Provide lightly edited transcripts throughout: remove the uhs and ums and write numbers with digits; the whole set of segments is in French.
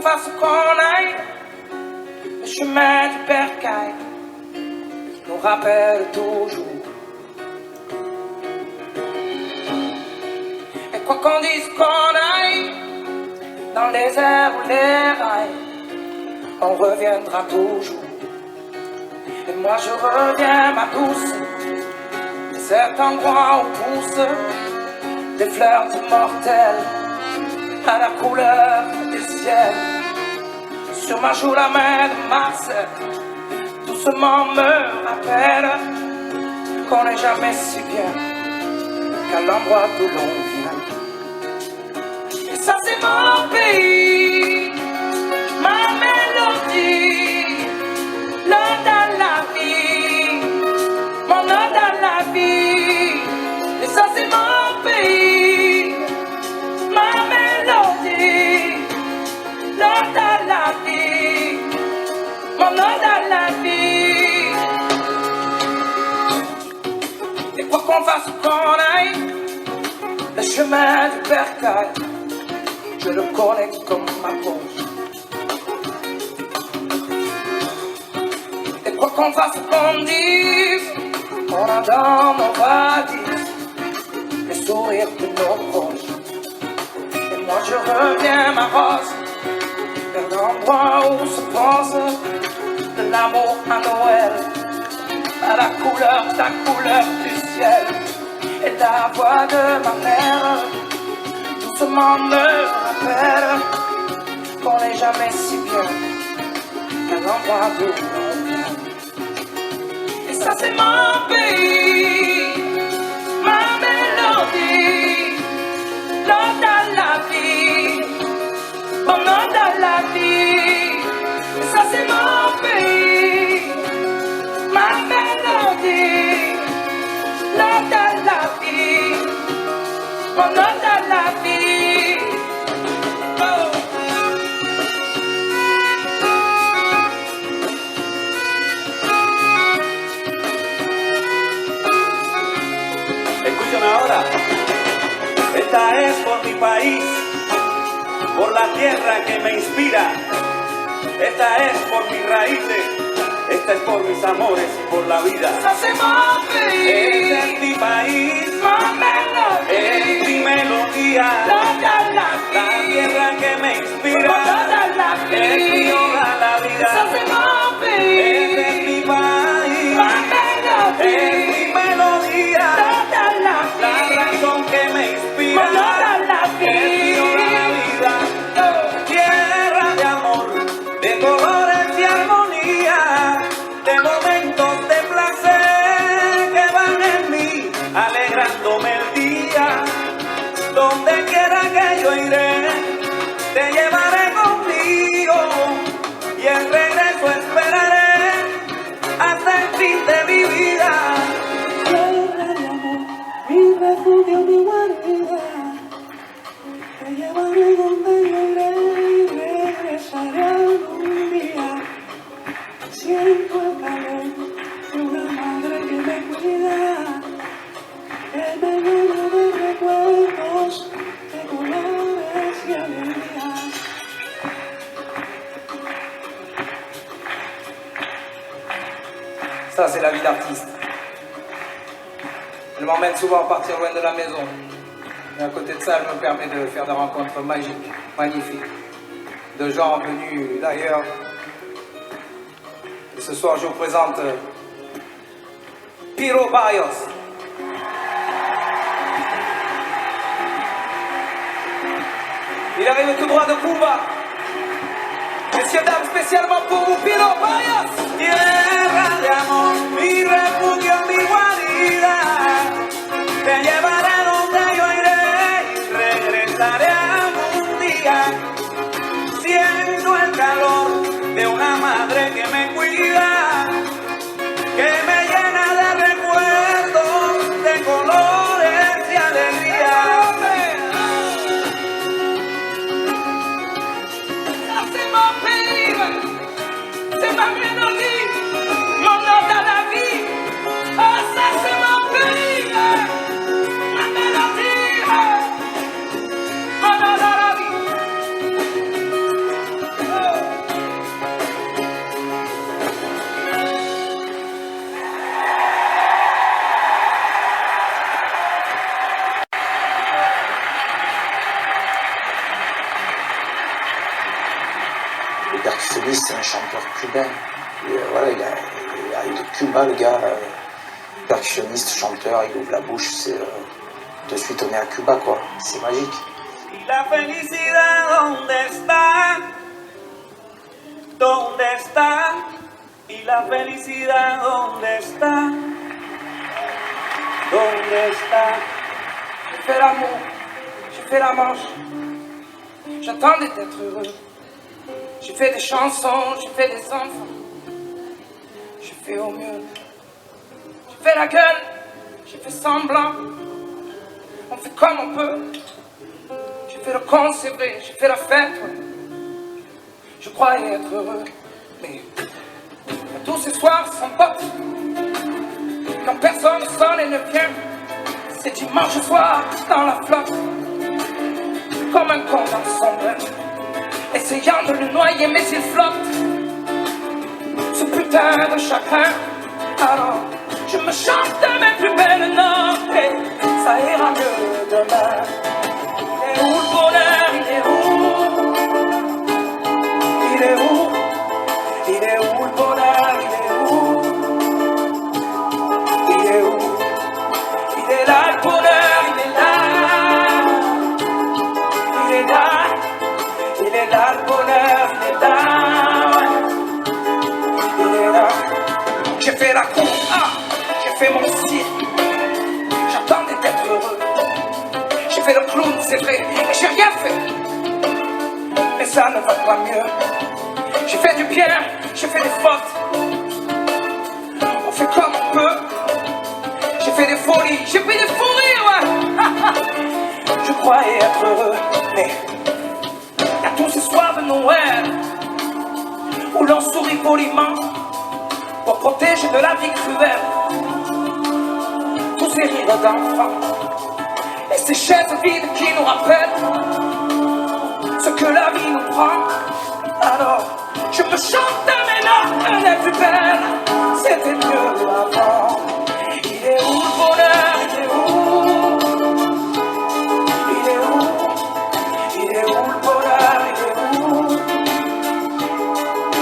fasse ou qu'on aille, le chemin du bercail nous rappelle toujours. Et quoi qu'on dise qu'on aille, dans les airs ou les rails, on reviendra toujours. Et moi je reviens, ma douce, de cet endroit où poussent des fleurs immortelles à la couleur du ciel. Sur ma joue la main de Marcel doucement me rappelle qu'on n'est jamais si bien qu'à l'endroit d'où l'on vient. Et ça c'est mon pays, ma mélodie, l'ode à la vie, mon ode à la vie. Et ça c'est mon pays, ma mélodie, l'ode à la vie, mon ode à la vie. Et quoi qu'on fasse ou qu'on aille, le chemin du bercail, je le connais comme ma poche. Et quoi qu'on fasse ou qu'on dise, on a dans nos valises les sourires de nos proches. Et moi je reviens, ma rose, vers l'endroit où se pense de l'amour à Noël, à la couleur du ciel. Et la voix de ma mère doucement me rappelle qu'on n'est jamais si bien qu'à l'endroit d'où l'on vient. Et ça c'est mon pays, ma mélodie, l'ode à la vie, mon ode à la vie. Et ça c'est mon pays, ma mélodie, l'ode à la vie, mon ode à la vie. Oh. Escúchame ahora. Esta es por mi país, por la tierra que me inspira. Esta es por mis raíces, esta es por mis amores y por la vida. Este es mi país, es mi melodía, la tierra que me inspira, es mi hogar, la vida. Este es mi país, es mi melodía, la razón que me inspira, es mi hogar, la vida. Tierra de amor, de colores y armonía, de momentos de placer que van en mí, alegrándome el día. Donde quiera que yo iré, te llevaré conmigo y el regreso esperaré hasta el fin de mi vida. Tierra de amor, mi refugio, mi guarida, te llevaré donde yo iré y regresaré algún día. Siento el calor de una madre que me cuida, que me llena de recuerdos, de colores y alegrías. Ça c'est la vie d'artiste. Elle m'emmène souvent partir loin de la maison. Et à côté de ça, elle me permet de faire des rencontres magiques, magnifiques, de gens venus d'ailleurs. Et ce soir, je vous présente Piro Barrios. Il arrive tout droit de Cuba. Messieurs, dames, spécialement pour vous, Piro Barrios. Tierra de amor, mi refugio, mi guarida, te llevaré donde yo iré y regresaré algún día. Siento el calor de una madre que me cuida, que me llena de recuerdos, de colores y alegría. C'est mon pays, c'est ma mélodie, mon ode à la vie. Oh, ça c'est mon pays, ma mélodie, mon ode à la vie. Le percussionniste, c'est un chanteur cubain. Et, voilà, il arrive de Cuba, le gars. Percussionniste, chanteur, il ouvre la bouche, c'est de suite on est à Cuba, quoi. C'est magique. Y la felicidad, ¿dónde está? ¿Dónde está? Y la felicidad, ¿dónde está? ¿Dónde está? J'ai fait l'amour, j'ai fait la manche. J'attendais d'être heureux. J'ai fait des chansons, j'ai fait des enfants. J'ai fait au mieux. J'ai fait la gueule, j'ai fait semblant. On fait comme on peut. J'ai fait le con, c'est vrai, j'ai fait la fête. Ouais. Je croyais être heureux, mais tous ces soirs sans potes. Quand personne ne sonne et ne vient, c'est dimanche soir dans la flotte. Comme un con dans son bain, essayant de le noyer, mais il flotte. Ce putain de chagrin. Alors, je me chante mes plus belles notes et ça ira mieux demain. Il est où le bonheur? Il est où? Il est où? Il est où le bonheur? Il est où? Il est où? Il est là le bonheur, il est là. Il est là. Il est là le bonheur, il est là. Il est là. J'ai fait la cour, j'ai fait mon cirque. J'attendais d'être heureux. J'ai fait le clown, c'est vrai, mais j'ai rien fait. Mais ça ne va pas mieux. J'ai fait du bien, j'ai fait des fautes. On fait comme on peut. J'ai fait des folies, j'ai fait des fous rires, ouais. Je croyais être heureux, mais y a tous ces soirs de Noël où l'on sourit poliment pour protéger de la vie cruelle. Tous ces rires d'enfants et ces chaises vides qui nous rappellent ce que la vie nous prend. Alors, je me chante mes notes les plus belles. C'était mieux avant. Il est où le bonheur? Il est où? Il est où? Il est où le bonheur? Il est où?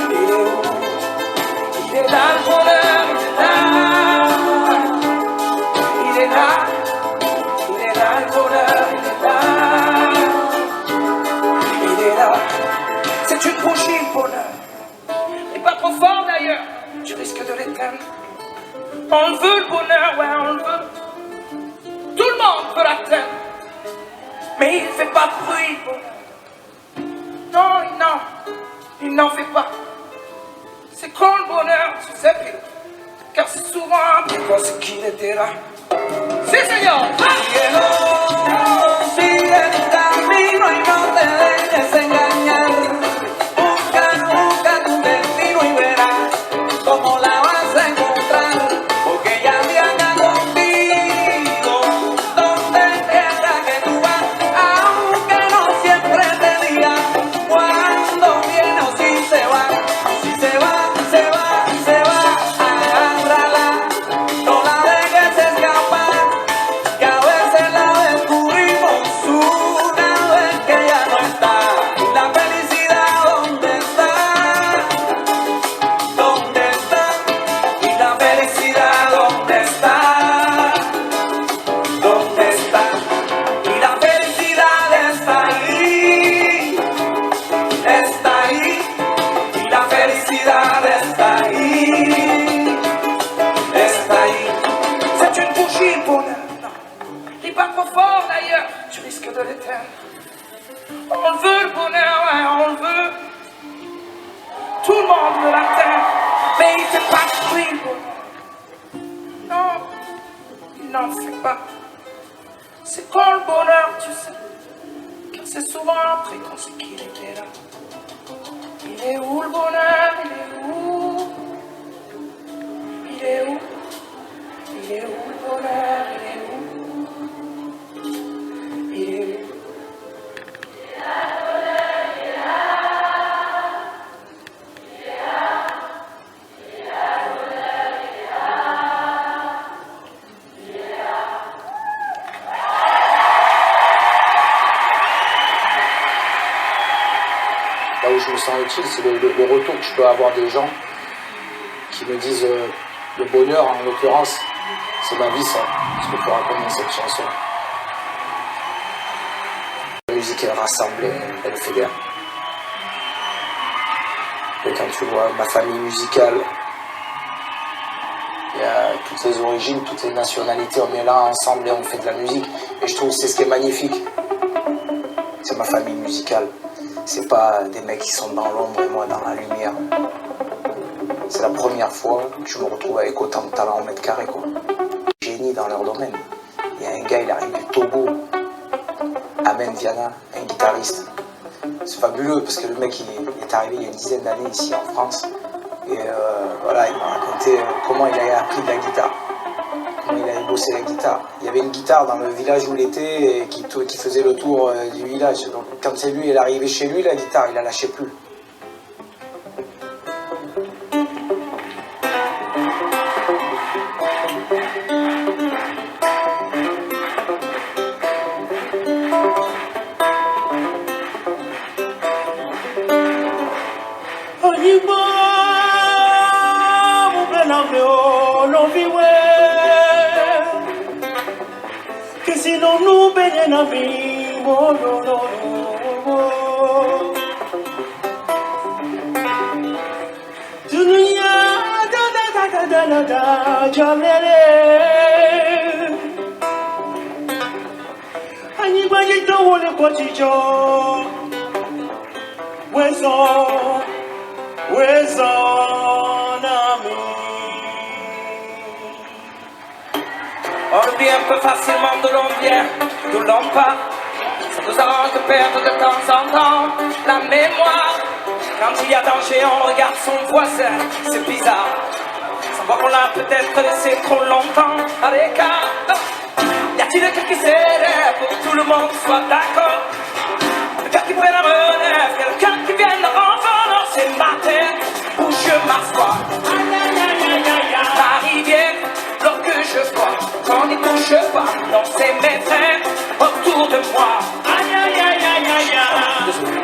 Il est où? Il est là le bonheur, il est là. Il est là. Il est là le bonheur, il est là. Il est là. C'est une bougie le bonheur. Et pas trop fort d'ailleurs, tu risques de l'éteindre. On le veut le bonheur, ouais on le veut. Tout le monde peut l'atteindre. Mais il fait pas de bruit le bonheur. Non, il n'en fait pas. C'est quand le bonheur, tu sais pile. Car c'est souvent plus quand c'est qu'il était là. Sí, señor. Cielo, sigue tu camino y no te dejes engañar. Busca tu destino y verás cómo la vas a encontrar. Porque ella viaja contigo donde quiera que tú vas. Aunque no siempre te diga cuándo viene o si se va. Si se va, se va, se va. Agárrala, no la dejes escapar. Que a veces la descubrimos una vez que ya no está. La felicidad, ¿dónde está? ¿Dónde está? Y la felicidad, ¿dónde está? ¿Dónde está? Y la felicidad está ahí. Está ahí. Y la felicidad está ahí. Está ahí. C'est une bougie le bonheur. Non, il est pas trop fort d'ailleurs, tu risques de l'éteindre. On le veut le bonheur, ouais on le veut. Tout le monde veut l'atteindre. Mais il fait pas de bruit le bonheur. Non, il n'en fait pas. C'est quand le bonheur, tu sais. Car c'est souvent après qu'on sait qu'il était là. Il est où le bonheur? Il est où? Il est où? Il est où le bonheur? Il est où? Il est où? Là où je me sens utile, c'est le retour que je peux avoir des gens qui me disent le bonheur, en l'occurrence, c'est ma vie, ça, ce que tu racontes dans cette chanson. La musique, elle rassemble, elle fédère. Et quand tu vois ma famille musicale, il y a toutes les origines, toutes les nationalités, on est là ensemble et on fait de la musique. Et je trouve que c'est ce qui est magnifique. C'est ma famille musicale. C'est pas des mecs qui sont dans l'ombre et moi dans la lumière. C'est la première fois que je me retrouve avec autant de talent au mètre carré, quoi. Génie dans leur domaine. Il y a un gars, il arrive du Togo, Amen Viana, un guitariste. C'est fabuleux parce que le mec il est arrivé il y a une dizaine d'années ici en France. Et voilà, il m'a raconté comment il avait appris de la guitare. Comment il avait bossé la guitare. Il y avait une guitare dans le village où il était et qui faisait le tour du village. Donc quand c'est lui, il est arrivé chez lui, la guitare, il la lâchait plus. Que si non nous baignons la vie, oh, no, no, no, Dunia, da, jamele. Ani baji to wole kochicho. Wezo, nami. On oublie un peu facilement d'où l'on vient, d'où l'on part. Ça nous arrange de perdre de temps en temps la mémoire. Quand il y a danger, on regarde son voisin, c'est bizarre. Sans voir qu'on l'a peut-être laissé trop longtemps à l'écart. Y a-t-il quelqu'un qui s'élève pour que tout le monde soit d'accord? Quelqu'un qui prenne la relève, quelqu'un qui vienne le renfort. C'est ma terre où je m'assois. Ma rivière, l'eau que je bois. Qu'on n'y touche pas, non c'est mes frères autour de moi. Aïe aïe aïe aïe aïe aïe. Désolé.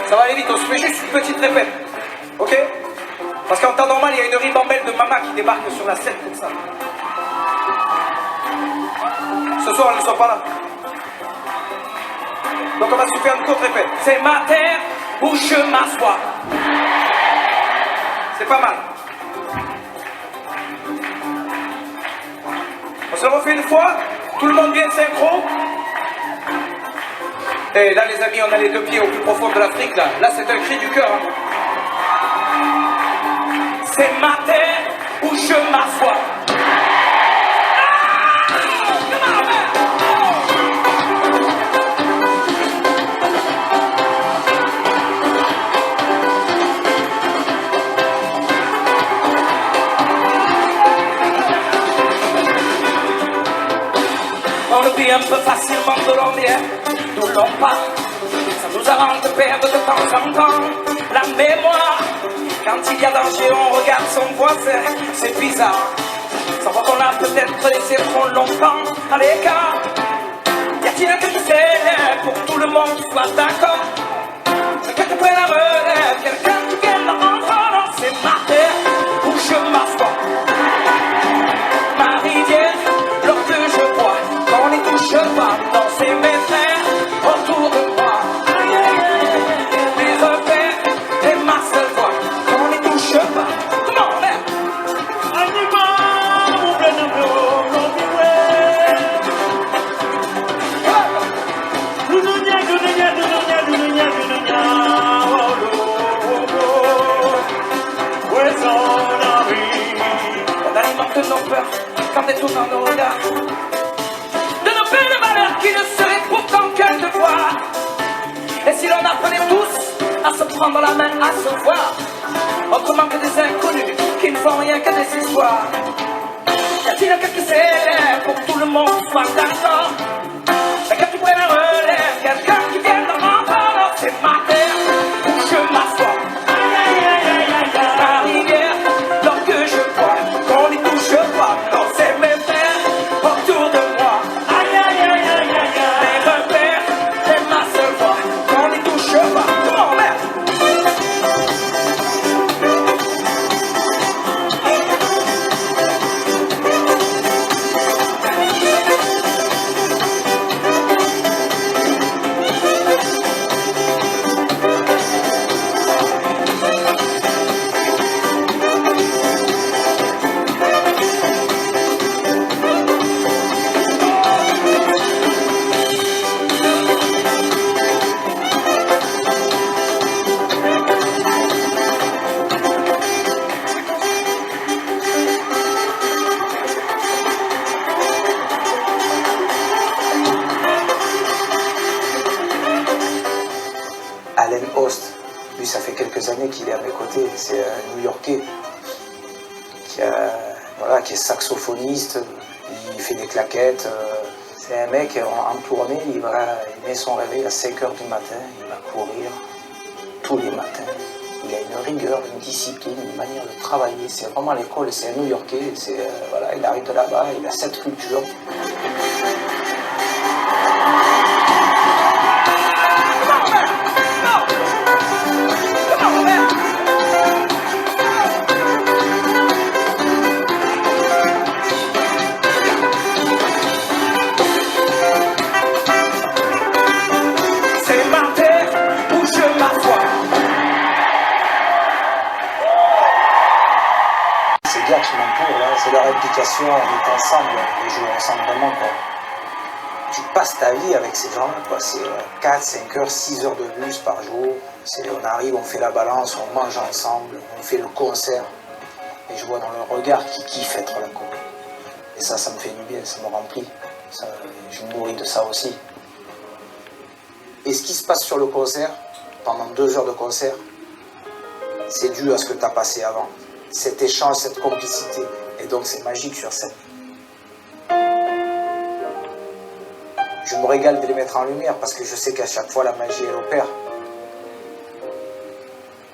Ça va aller vite, on se fait juste une petite répète. Ok? Parce qu'en temps normal, il y a une ribambelle de mamas qui débarque sur la scène comme ça. Ce soir, elles ne sont pas là. Donc on va se faire une courte répète. C'est ma terre où je m'assois. C'est pas mal. On se refait une fois, tout le monde vient synchro. Et là les amis, on a les deux pieds au plus profond de l'Afrique là. Là c'est un cri du cœur. Hein. C'est ma terre où je m'assois. On oublie un peu facilement de l'on vient, d'où l'on part. Ça nous arrange de perdre de temps en temps la mémoire. Quand il y a danger, on regarde son voisin, c'est bizarre. Sans voir qu'on l'a peut-être laissé trop longtemps à l'écart. Y a-t-il quelqu'un qui s'élève pour que tout le monde soit d'accord? Quelqu'un qui prenne la relève, quelqu'un qui vienne le renfort. C'est ma terre où je m'assois. Ma rivière, l'eau que je bois. On n'y touche pas, non c'est mes frères autour de moi. Mes repères et ma seule voix. On n'y touche pas, comment merde? On alimente nos peurs quand des tours dans nos regards. Qui ne serait pourtant qu'un devoir. Et si l'on apprenait tous à se prendre la main, à se voir, autrement que des inconnus qui ne font rien que des histoires. Y a-t-il quelqu'un qui s'élève pour que tout le monde soit d'accord? Quelqu'un qui prenne la relève, quelqu'un qui vienne de renfort. C'est ma terre où je m'assois. Ma rivière, l'eau que je bois. Qu'on n'y touche pas, non c'est mes frères autour de moi. Mes repères et ma seule voix. Qu'on n'y touche pas, comment merde? Lui, ça fait quelques années qu'il est à mes côtés. C'est un New-Yorkais voilà, qui est saxophoniste, il fait des claquettes. C'est un mec en tournée, il met son réveil à 5 h du matin, il va courir tous les matins. Il a une rigueur, une discipline, une manière de travailler. C'est vraiment l'école, c'est un New-Yorkais. Voilà, il arrive de là-bas, il a cette culture. Ces gars qui m'entourent, là, c'est leur implication, on est ensemble, on joue ensemble vraiment, quoi. Tu passes ta vie avec ces gens-là, quoi. C'est 4, 5 heures, 6 heures de bus par jour. On arrive, on fait la balance, on mange ensemble, on fait le concert. Et je vois dans leur regard qu'ils kiffent être là, quoi. Et ça me fait du bien, ça me remplit. Je me nourris de ça aussi. Et ce qui se passe sur le concert, pendant 2 heures de concert, c'est dû à ce que tu as passé avant. Cet échange, cette complicité. Et donc c'est magique sur scène. Je me régale de les mettre en lumière parce que je sais qu'à chaque fois la magie elle opère.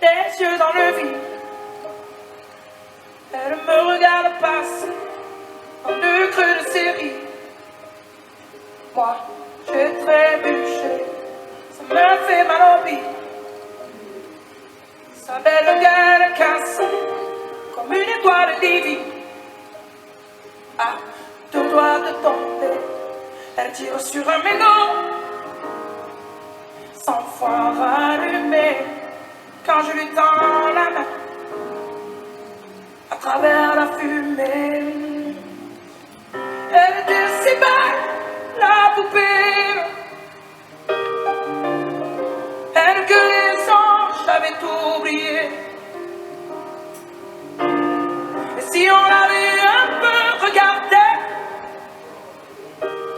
Les yeux dans le vide, elle me regarde passer en 2 creux de série. Moi, j'ai trébuché, ça me fait mal au bide. Sa belle gueule cassée comme une étoile divine. À 2 doigts de tomber, elle tire sur un mégot. 100 fois rallumé quand je lui tends la main à travers la fumée. Elle était si belle, la poupée. Elle que les anges avaient oublié. Et si on l'avait un peu regardé,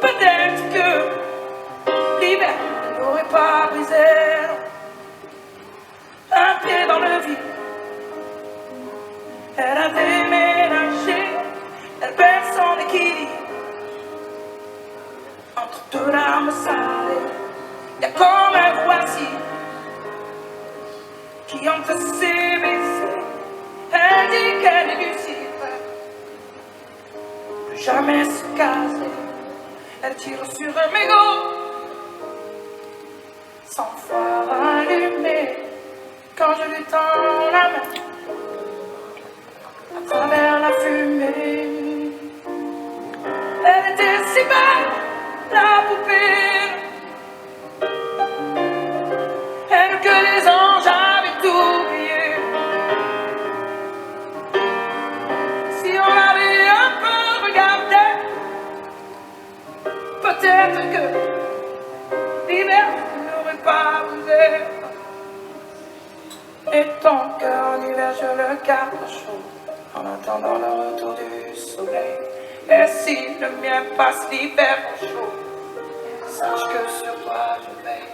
peut-être que l'hiver n'aurait pas brisé. Un pied dans le vide, elle a déménagé, elle perd son équilibre. Entre 2 larmes salées, y'a comme un voici qui hante ses baisers. Elle dit qu'elle est lucide, plus jamais se caser. Elle tire sur un mégot, 100 fois rallumé quand je lui tends la main à travers la fumée. Elle était si belle, la poupée. Elle que les anges avaient oublié. Si on l'avait un peu regardé, peut-être que l'hiver n'aurait pas brisé. Et ton cœur en hiver, je le garde chaud en attendant le retour du soleil. Et si le mien passe l'hiver chaud, sache que sur toi je veille.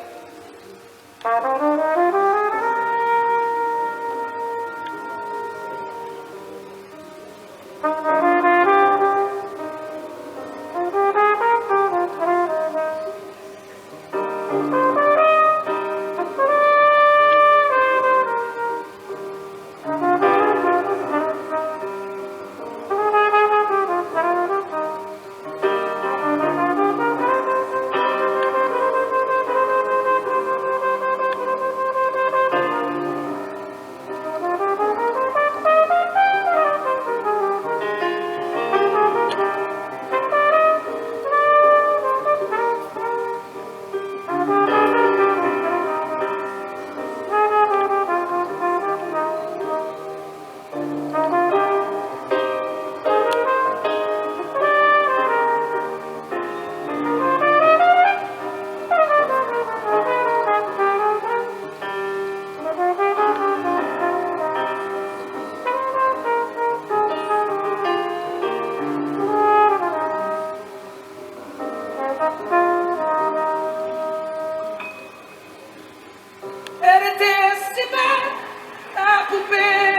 poupée,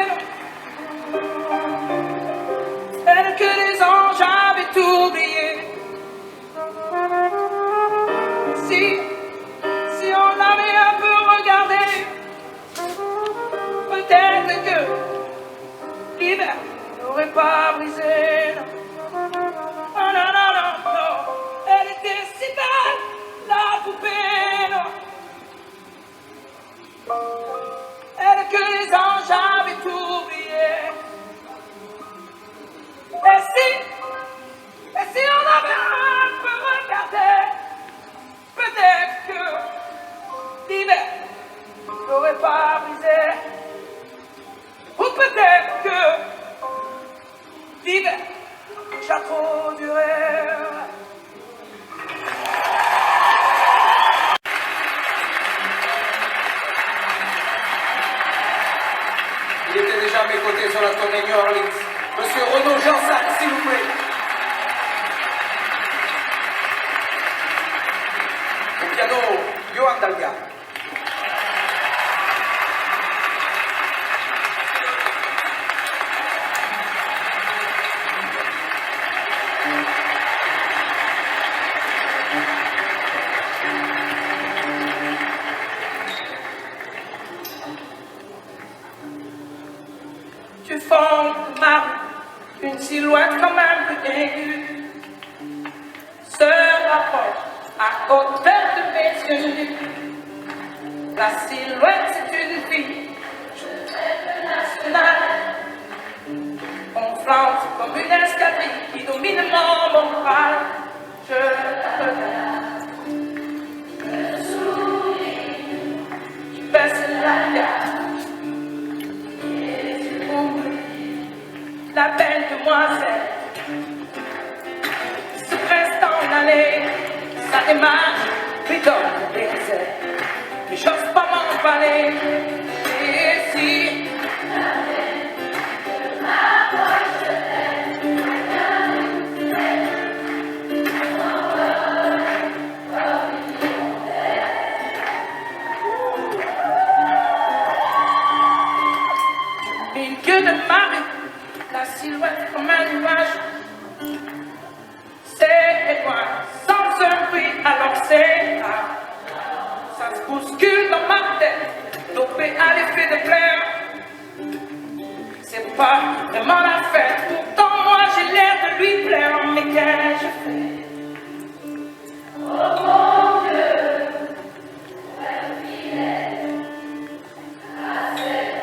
elle que les anges avaient oublié. Si on avait un peu regardé, peut-être que l'hiver n'aurait pas brisé. Non, non, non, non, non, elle était si belle, la poupée, non. Elle que les anges avaient oublié. Et si on avait un peu regardé, peut-être que l'hiver n'aurait pas brisé. Ou peut-être que l'hiver a trop duré. Il était déjà à mes côtés sur la tournée New Orleans. Monsieur Renaud Jansac, s'il vous plaît. Au piano, Johan Dalga. Tu formes une silhouette quand même plus aiguë, se rapproche à hauteur de mes yeux. La silhouette c'est une fille, nationale. On flanque comme une escadrille qui domine mon moral. Je te regarde, je souris, je baisse la garde. La belle demoiselle se presse en aller, sa démarche lui donne des ailes, mais j'ose pas m'emballer. Et si je m'approche d'elle, milieu de ma rue, la silhouette comme un nuage, c'est loin, sans un bruit, alors c'est là. Ça se bouscule dans ma tête, dopé à l'effet de plaire. C'est pas vraiment la fête, pourtant moi j'ai l'air de lui plaire, mais qu'ai-je fait? Oh mon Dieu, elle filait à cette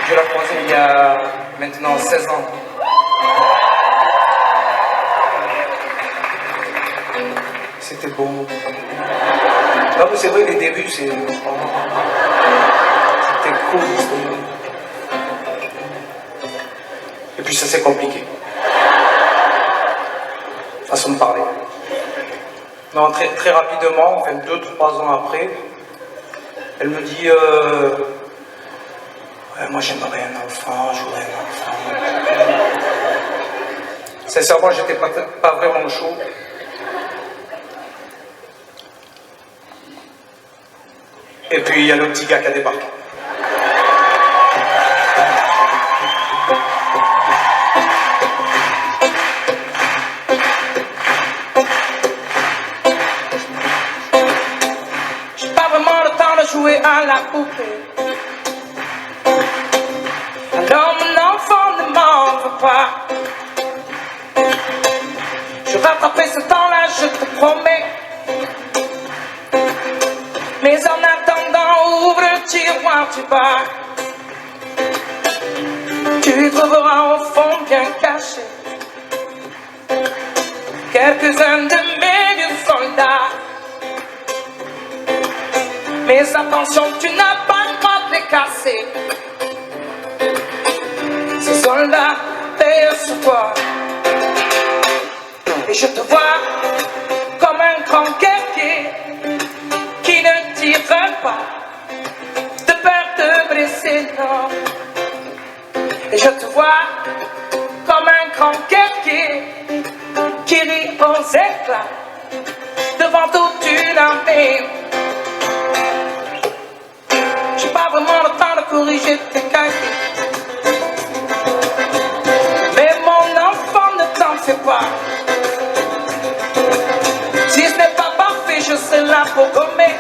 Je l'ai croisé il y a maintenant 16 ans. C'était beau. Non mais c'est vrai, les débuts, c'était cool. Et puis ça s'est compliqué. Façon de parler. Non, très rapidement, enfin 2-3 ans après, elle me dit ouais, moi j'aimerais un enfant, je voudrais un enfant. Sincèrement, j'étais pas vraiment chaud. Et puis il y a le petit gars qui a débarqué. J'ai pas vraiment le temps de jouer à la poupée. Alors mon enfant ne m'en veut pas. Je rattraperai ce temps-là, je te promets. Mais en attendant, ouvre le tiroir du bar. Tu trouveras au fond bien caché quelques-uns de mes vieux soldats. Mais attention, tu n'as pas le droit de les casser. Ces soldats veillent sur toi. Et je te vois comme un grand guerrier qui ne tire pas de peur de blesser, non. Et je te vois comme un grand guerrier qui rit aux éclats devant toute une armée. J'ai pas vraiment le temps de corriger tes cahiers, mais mon enfant, ne t'en fais pas. Si ce n'est pas parfait, je serai là pour gommer.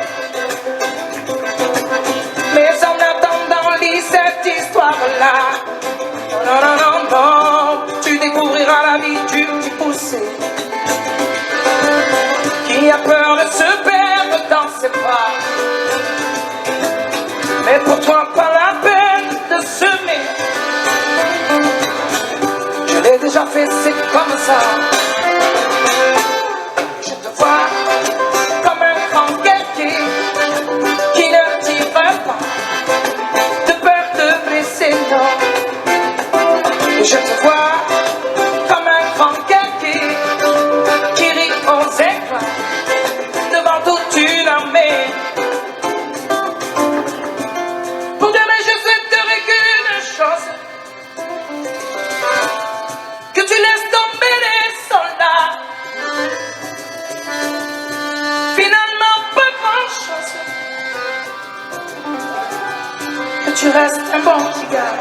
Mais en attendant, lis cette histoire-là. Non, non, non, non, tu découvriras la vie du petit poussé qui a peur de se perdre dans ses bras. Mais pour toi, pas la peine de semer. Je l'ai déjà fait, c'est comme ça. Je te vois comme un grand guerrier qui ne tire pas de peur de blesser, non. Je te vois comme un grand guerrier qui rit aux éclats devant toute une armée. Pour demain, je souhaiterais qu'une chose, que tu laisses tomber les soldats. Finalement, pas grand-chose, que tu restes un bon petit gars.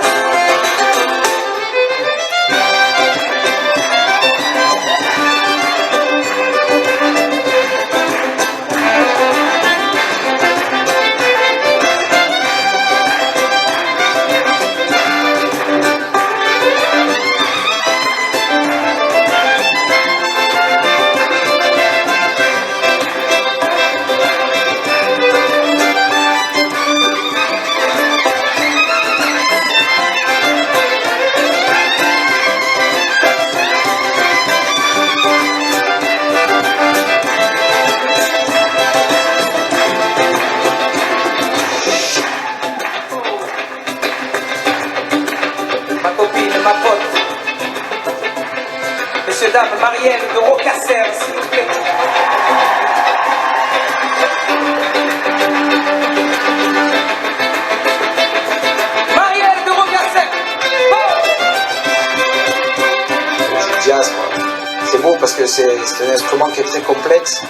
Ma pote, messieurs, dames, Marielle de Rocasser, s'il vous plaît. Marielle de Rocasser. Du jazz, quoi. C'est beau parce que c'est un instrument qui est très complexe.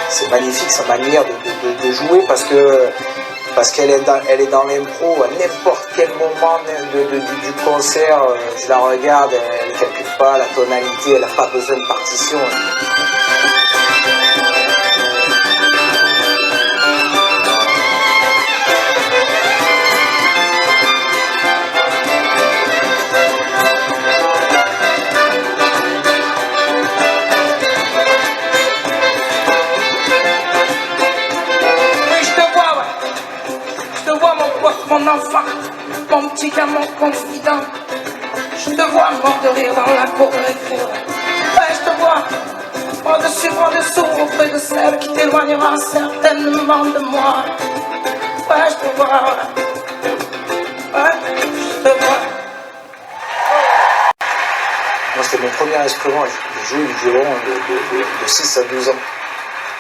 C'est magnifique sa manière de jouer parce qu'elle est dans l'impro à n'importe quel moment du concert. Je la regarde, elle ne calcule pas la tonalité, elle n'a pas besoin de partition. Mon enfant, mon petit gamin confident, je te vois mort de rire dans la cour de récré. Ouais, je te vois, au-dessus, en-dessous, auprès de celle qui t'éloignera certainement de moi. Ouais, je te vois, ouais, je te vois. Moi, c'était mon premier instrument. J'ai joué du violon de 6 à 12 ans.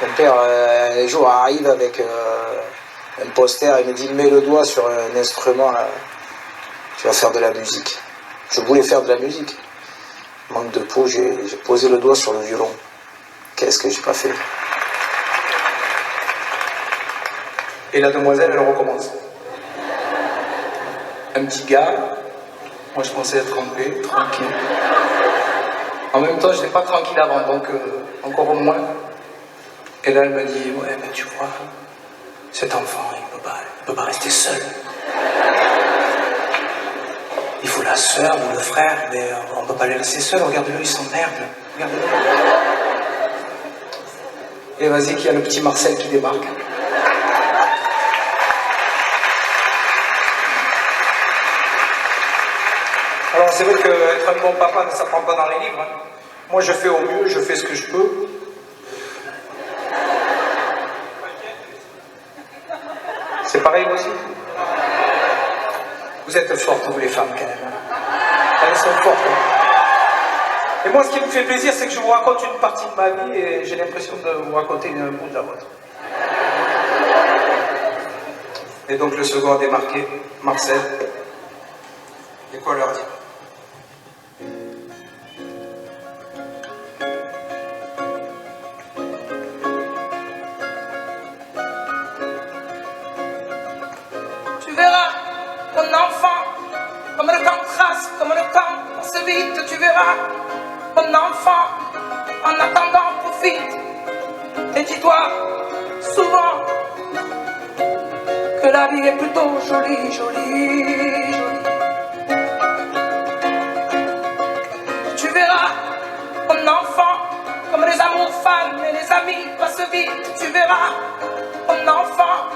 Mon père, un jour, arrive avec un poster, il me dit mets le doigt sur un instrument, là. Tu vas faire de la musique. Je voulais faire de la musique. Manque de peau, j'ai posé le doigt sur le violon. Qu'est-ce que j'ai pas fait? Et la demoiselle, elle recommence. Un petit gars, moi je pensais être trompé, tranquille. En même temps, je n'étais pas tranquille avant, donc encore au moins. Et là, elle m'a dit, ouais, mais tu vois, cet enfant, il peut pas rester seul. Il faut la sœur ou le frère, mais on ne peut pas les laisser seuls. Regarde-le, il s'emmerde. Regarde-le. Et vas-y, qu'il y a le petit Marcel qui débarque. Alors c'est vrai qu'être un bon papa ne s'apprend pas dans les livres. Hein. Moi je fais au mieux, je fais ce que je peux. C'est pareil aussi. Vous êtes fortes, vous les femmes, quand même. Elles sont fortes. Hein. Et moi, ce qui me fait plaisir, c'est que je vous raconte une partie de ma vie et j'ai l'impression de vous raconter une bout de la vôtre. Et donc, le second a démarqué, Marcel. Et quoi leur dire? Tu verras, mon enfant, comme le temps trace, comme le temps passe vite, tu verras, mon enfant, en attendant, profite, et dis-toi souvent que la vie est plutôt jolie, jolie, jolie. Tu verras, mon enfant, comme les amours fans et les amis passent vite, tu verras, mon enfant,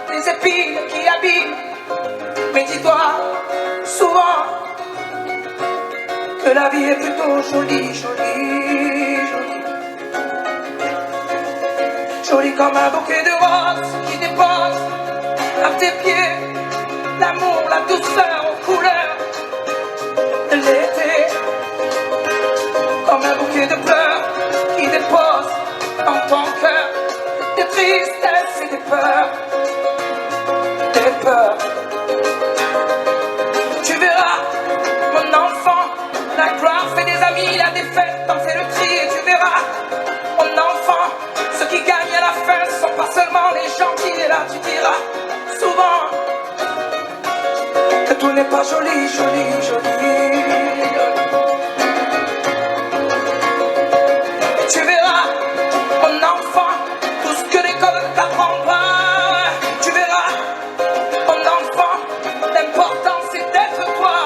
les épines qui abîment. Mais dis-toi souvent que la vie est plutôt jolie, jolie, jolie. Jolie comme un bouquet de roses qui dépose à tes pieds l'amour, la douceur aux couleurs de l'été. Comme un bouquet de fleurs qui dépose dans ton cœur des tristesses et des peurs, des peurs. Tu verras, mon enfant, la gloire fait des amis, la défaite t'en fait le tri. Et tu verras, mon enfant, ceux qui gagnent à la fin sont pas seulement les gentils. Et là tu diras souvent que tout n'est pas joli, joli, joli. Et tu verras, mon enfant, tout ce que l'école ne t'apprend pas. Tu verras, mon enfant, l'important c'est d'être toi.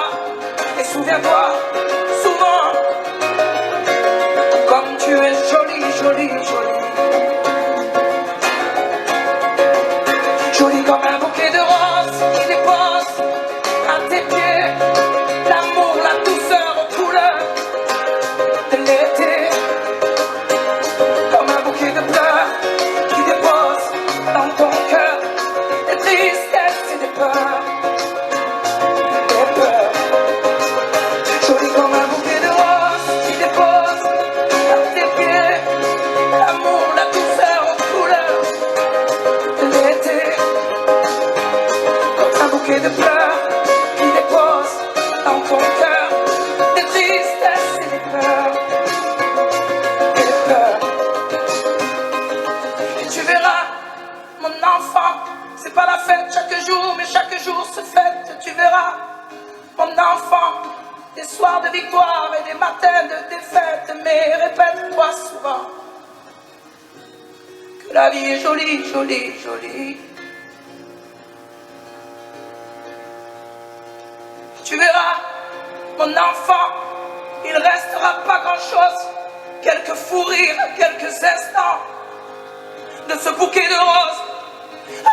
Et souviens-toi souvent comme tu es jolie, jolie, jolie. Jolie comme un bouquet de roses qui dépose à tes pieds l'amour, la douceur aux couleurs de l'été. Comme un bouquet de fleurs qui dépose dans ton cœur des tristesses et des peurs, des peurs. Jolie comme un bouquet de roses qui dépose à tes pieds l'amour, la douceur aux couleurs de l'été. Comme un bouquet de fleurs qui dépose dans ton cœur des tristesses et des peurs, des peurs. Et tu verras, mon enfant, c'est pas la fête chaque jour, mais chaque jour se fête. Tu verras, mon enfant, des soirs de victoire et des matins de défaite. Mais répète-toi souvent que la vie est jolie, jolie, jolie. Tu verras, mon enfant, il ne restera pas grand-chose, quelques fous rires, quelques instants de ce bouquet de roses.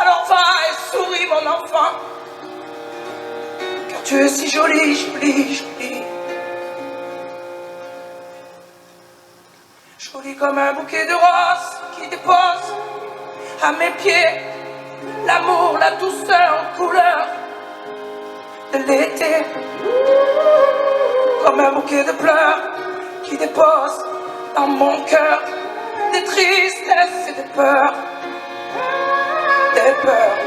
Alors va et souris, mon enfant, car tu es si jolie, jolie, jolie. Jolie comme un bouquet de roses qui dépose à mes pieds l'amour, la douceur aux couleurs de l'été. Comme un bouquet de fleurs qui dépose dans mon cœur des tristesses et des peurs, des peurs.